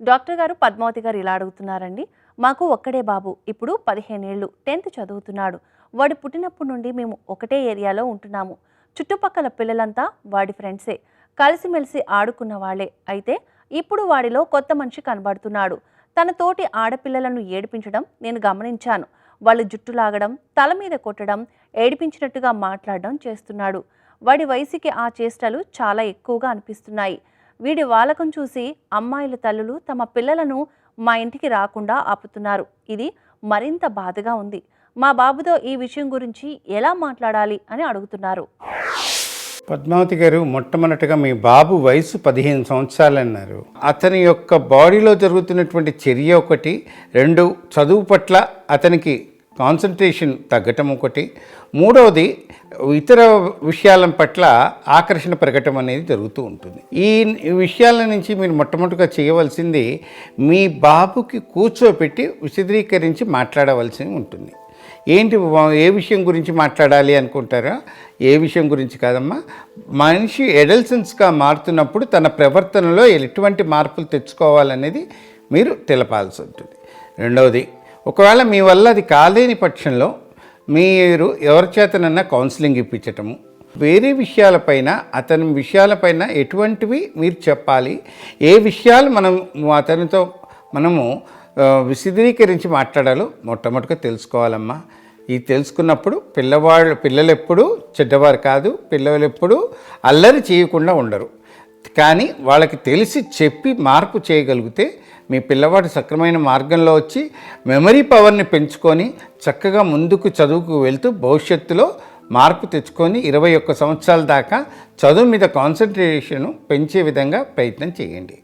Doctor గారు పద్మావతి గారు ఇలా అడుగుతున్నారండి. మాకు ఒక్కడే బాబు, ఇప్పుడు 15 ఏళ్ళు, 10th చదువుతున్నాడు. వాడు పుట్టినప్పటి నుండి మేము ఒకటే ఏరియాలో ఉంటున్నాము. చుట్టుపక్కల పిల్లలంతా వాడి ఫ్రెండ్సే, కలిసిమెలిసి ఆడుకున్న వాళ్ళే. అయితే ఇప్పుడు వాడిలో కొత్త మనిషి కనబడుతున్నాడు. తన తోటి ఆడపిల్లలను ఏడిపించడం నేను గమనించాను. వాళ్ళు జుట్టు లాగడం, తల మీద కొట్టడం, ఏడిపించినట్టుగా మాట్లాడడం చేస్తున్నాడు. వాడి వయసుకి ఆ చేష్టలు చాలా ఎక్కువగా అనిపిస్తున్నాయి. వీడి వాలకం చూసి అమ్మాయిల తల్లులు తమ పిల్లలను మా ఇంటికి రాకుండా ఆపుతున్నారు. ఇది మరింత బాధగా ఉంది. మా బాబుతో ఈ విషయం గురించి ఎలా మాట్లాడాలి అని అడుగుతున్నారు. పద్మావతి గారు, మొట్టమొదటిగా మీ బాబు వయసు 15 సంవత్సరాలు అన్నారు. అతని యొక్క బాడీలో జరుగుతున్నటువంటి చర్య ఒకటి, 2 చదువు పట్ల అతనికి కాన్సన్ట్రేషన్ తగ్గటం ఒకటి, మూడవది ఇతర విషయాల పట్ల ఆకర్షణ పెరగటం అనేది జరుగుతూ ఉంటుంది. ఈ విషయాల నుంచి మీరు మొట్టమొదటిగా చేయవలసింది మీ బాబుకి కూర్చోపెట్టి విశదీకరించి మాట్లాడవలసి ఉంటుంది. ఏంటి, ఏ విషయం గురించి మాట్లాడాలి అనుకుంటారా? ఏ విషయం గురించి కాదమ్మా, మనిషి అడల్సెన్స్గా మారుతున్నప్పుడు తన ప్రవర్తనలో ఎటువంటి మార్పులు తెచ్చుకోవాలనేది మీరు తెలపాల్సి ఉంటుంది. రెండవది, ఒకవేళ మీ వల్ల అది కాలేని పక్షంలో మీరు ఎవరి చేతనన్నా కౌన్సిలింగ్ ఇప్పించటము, వేరే విషయాలపైన అతని విషయాలపైన ఎటువంటివి మీరు చెప్పాలి, ఏ విషయాలు అతనితో మనము విశదీకరించి మాట్లాడాలో మొట్టమొదటిగా తెలుసుకోవాలమ్మా. ఇది తెలుసుకున్నప్పుడు పిల్లలు ఎప్పుడూ చెడ్డవారు కాదు, పిల్లలు ఎప్పుడూ అల్లరి చేయకుండా ఉండరు. కానీ వాళ్ళకి తెలిసి చెప్పి మార్పు చేయగలిగితే మీ పిల్లవాడు సక్రమైన మార్గంలో వచ్చి మెమరీ పవర్ని పెంచుకొని చక్కగా ముందుకు చదువుకు వెళ్తూ భవిష్యత్తులో మార్పు తెచ్చుకొని 21 సంవత్సరాల దాకా చదువు మీద కాన్సన్ట్రేషన్ పెంచే విధంగా ప్రయత్నం చేయండి.